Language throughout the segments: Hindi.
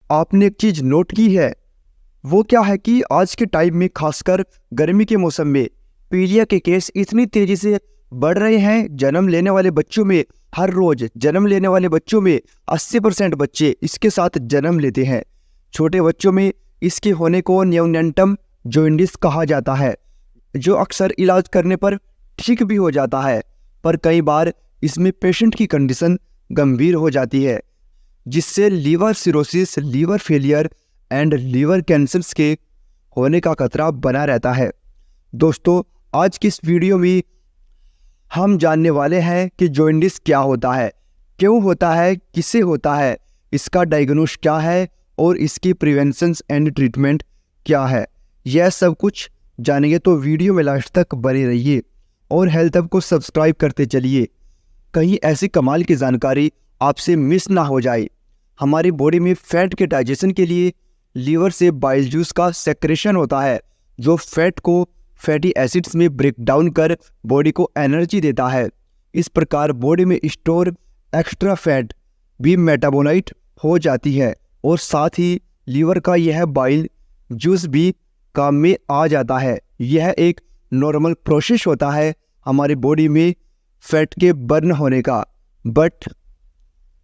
आपने एक चीज़ नोट की है, वो क्या है कि आज के टाइम में खासकर गर्मी के मौसम में पीलिया के केस इतनी तेजी से बढ़ रहे हैं। जन्म लेने वाले बच्चों में हर रोज जन्म लेने वाले बच्चों में 80% बच्चे इसके साथ जन्म लेते हैं। छोटे बच्चों में इसके होने को न्यूनेंटम जॉन्डिस कहा जाता है, जो अक्सर इलाज करने पर ठीक भी हो जाता है, पर कई बार इसमें पेशेंट की कंडीशन गंभीर हो जाती है, जिससे liver cirrhosis, liver failure and liver cancers के होने का खतरा बना रहता है। दोस्तों, आज की इस वीडियो में हम जानने वाले हैं कि जॉन्डिस क्या होता है, क्यों होता है, किसे होता है, इसका डायग्नोस क्या है और इसकी प्रिवेंशन एंड ट्रीटमेंट क्या है। यह सब कुछ जानेंगे, तो वीडियो में लास्ट तक बने रहिए और हेल्थ हब को सब्सक्राइब करते चलिए, कहीं ऐसी कमाल की जानकारी आपसे मिस ना हो जाए। हमारी बॉडी में फैट के डाइजेशन के लिए लीवर से बाइल जूस का सेक्रेशन होता है, जो फैट को फैटी एसिड्स में ब्रेक डाउन कर बॉडी को एनर्जी देता है। इस प्रकार बॉडी में स्टोर एक्स्ट्रा फैट भी मेटाबोलाइट हो जाती है और साथ ही लीवर का यह बाइल जूस भी काम में आ जाता है। यह एक नॉर्मल प्रोसेस होता है हमारी बॉडी में फैट के बर्न होने का, बट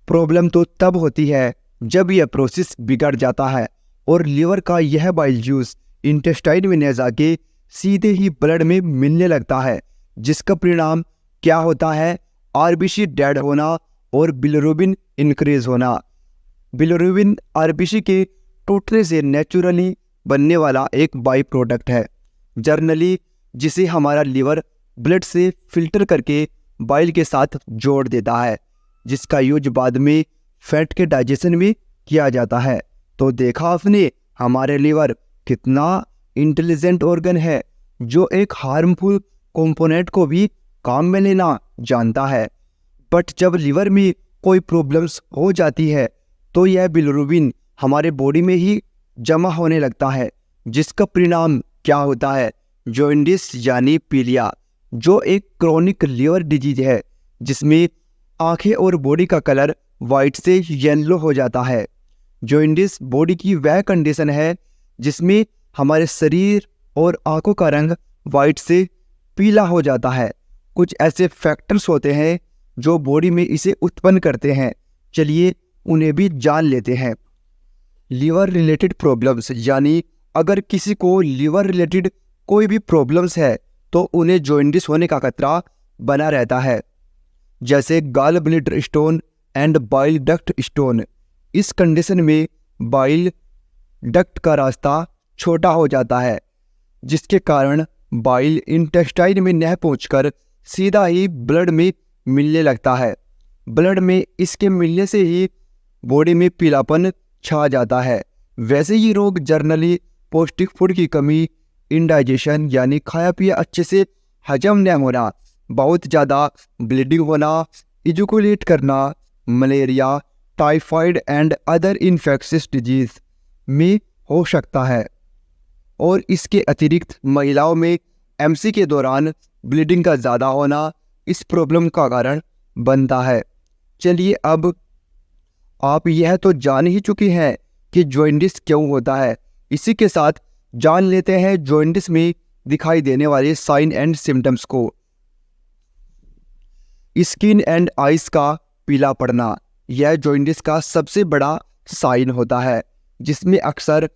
प्रॉब्लम तो तब होती है जब यह प्रोसेस बिगड़ जाता है और लीवर का यह बाइल जूस इंटेस्टाइन में न जाके सीधे ही ब्लड में मिलने लगता है, जिसका परिणाम क्या होता है? आरबीसी डेड होना और बिलिरुबिन इंक्रीज होना। बिलिरुबिन आरबीसी के टूटने से नेचुरली बनने वाला एक बाई प्रोडक्ट है, जर्नली जिसे हमारा लीवर ब्लड से फिल्टर करके बाइल के साथ जोड़ देता है, जिसका यूज बाद में फैट के डाइजेशन में किया जाता है। तो देखा आपने, हमारे लीवर कितना इंटेलिजेंट ऑर्गन है, जो एक हार्मफुल कंपोनेंट को भी काम में लेना जानता है। बट जब लीवर में कोई प्रॉब्लम्स हो जाती है तो यह बिलिरुबिन हमारे बॉडी में ही जमा होने लगता है, जिसका परिणाम क्या होता है? जॉन्डिस यानी पीलिया, जो एक क्रोनिक लीवर डिजीज है, जिसमें आंखें और बॉडी का कलर वाइट से येलो हो जाता है। जॉन्डिस बॉडी की वह कंडीशन है जिसमें हमारे शरीर और आंखों का रंग वाइट से पीला हो जाता है। कुछ ऐसे फैक्टर्स होते हैं जो बॉडी में इसे उत्पन्न करते हैं, चलिए उन्हें भी जान लेते हैं। लीवर रिलेटेड प्रॉब्लम्स, यानी अगर किसी को लीवर रिलेटेड कोई भी प्रॉब्लम्स है तो उन्हें जॉन्डिस होने का खतरा बना रहता है, जैसे gall bladder stone and bile duct stone. इस कंडीशन में बाइल डक्ट का रास्ता छोटा हो जाता है, जिसके कारण बाइल इंटेस्टाइन में न पहुंचकर सीधा ही ब्लड में मिलने लगता है। ब्लड में इसके मिलने से ही बॉडी में पीलापन छा जाता है। वैसे ये रोग जर्नली पौष्टिक फूड की कमी, इंडाइजेशन यानी खाया पिया अच्छे से हजम न होना, बहुत ज़्यादा ब्लीडिंग होना, इजुकुलेट करना, malaria, typhoid and other infectious disease में हो सकता है। और इसके अतिरिक्त महिलाओं में एमसी के दौरान ब्लीडिंग का ज़्यादा होना इस प्रॉब्लम का कारण बनता है। चलिए, अब आप यह तो जान ही चुके हैं कि जॉन्डिस क्यों होता है, इसी के साथ जान लेते हैं जॉन्डिस में दिखाई देने वाले साइन एंड सिम्टम्स को। स्किन एंड आइज का पीला पड़ना, यह जॉन्डिस का सबसे बड़ा साइन होता है, जिसमें अक्सर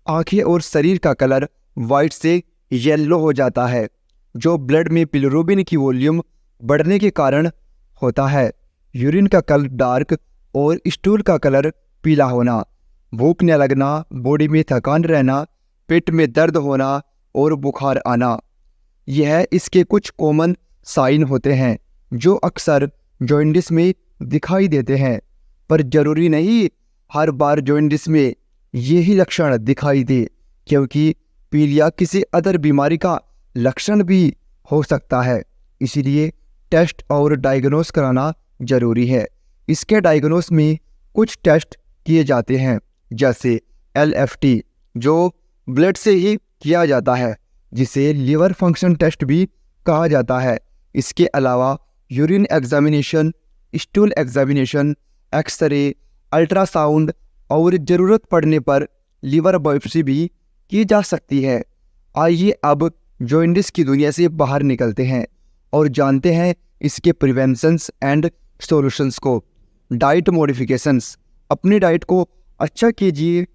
आंखें और शरीर का कलर वाइट से येलो हो जाता है, जो ब्लड में बिलिरुबिन की वॉल्यूम बढ़ने के कारण होता है। यूरिन का कलर डार्क और स्टूल का कलर पीला होना, भूख न लगना, बॉडी में थकान रहना, पेट में दर्द होना और बुखार आना, यह इसके कुछ कॉमन साइन होते हैं जो अक्सर जॉन्डिस में दिखाई देते हैं। पर जरूरी नहीं हर बार जॉन्डिस में यही लक्षण दिखाई दे, क्योंकि पीलिया किसी अदर बीमारी का लक्षण भी हो सकता है। इसीलिए टेस्ट और डायग्नोस कराना जरूरी है। इसके डायग्नोस में कुछ टेस्ट किए जाते हैं, जैसे LFT, जो ब्लड से ही किया जाता है, जिसे लीवर फंक्शन टेस्ट भी कहा जाता है। इसके अलावा urine examination, stool examination, x-ray, ultrasound और ज़रूरत पड़ने पर लीवर बायोप्सी भी की जा सकती है। आइए अब जॉन्डिस की दुनिया से बाहर निकलते हैं और जानते हैं इसके प्रिवेंशंस एंड सॉल्यूशंस को। Diet modifications. अपनी डाइट को अच्छा कीजिए।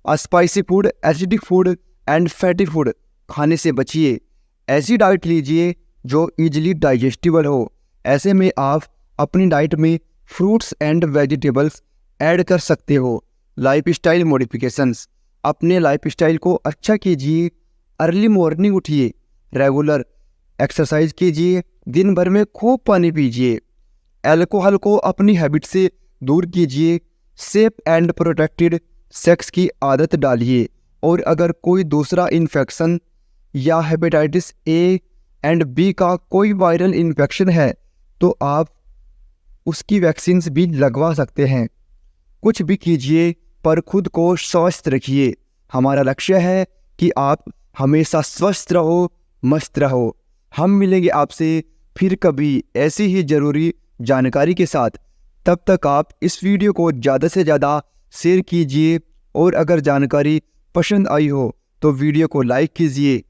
Spicy food, acidic food and fatty food खाने से बचिए। ऐसी डाइट लीजिए जो इजीली डाइजेस्टिबल हो। ऐसे में आप अपनी डाइट में फ्रूट्स एंड वेजिटेबल्स ऐड कर सकते हो। Lifestyle modifications. अपने लाइफस्टाइल को अच्छा कीजिए। अर्ली मॉर्निंग उठिए, रेगुलर एक्सरसाइज कीजिए, दिन भर में खूब पानी पीजिए। अल्कोहल को अपनी हैबिट से दूर कीजिए। सेफ एंड प्रोटेक्टेड सेक्स की आदत डालिए। और अगर कोई दूसरा इन्फेक्शन या हेपेटाइटिस ए एंड बी का कोई वायरल इन्फेक्शन है तो आप उसकी वैक्सीन्स भी लगवा सकते हैं। कुछ भी कीजिए पर खुद को स्वस्थ रखिए। हमारा लक्ष्य है कि आप हमेशा स्वस्थ रहो, मस्त रहो। हम मिलेंगे आपसे फिर कभी ऐसी ही ज़रूरी जानकारी के साथ। तब तक आप इस वीडियो को ज़्यादा से ज़्यादा शेयर कीजिए और अगर जानकारी पसंद आई हो तो वीडियो को लाइक कीजिए।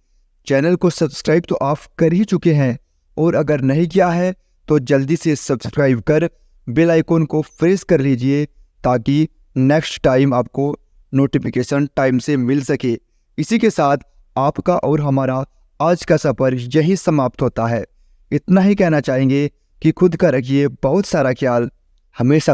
चैनल को सब्सक्राइब तो आप कर ही चुके हैं और अगर नहीं किया है तो जल्दी से सब्सक्राइब कर बेल आइकन को प्रेस कर लीजिए ताकि नेक्स्ट टाइम आपको नोटिफिकेशन टाइम से मिल सके। इसी के साथ आपका और हमारा आज का सफ़र यही समाप्त होता है। इतना ही कहना चाहेंगे कि खुद का रखिए बहुत सारा ख्याल। हमेशा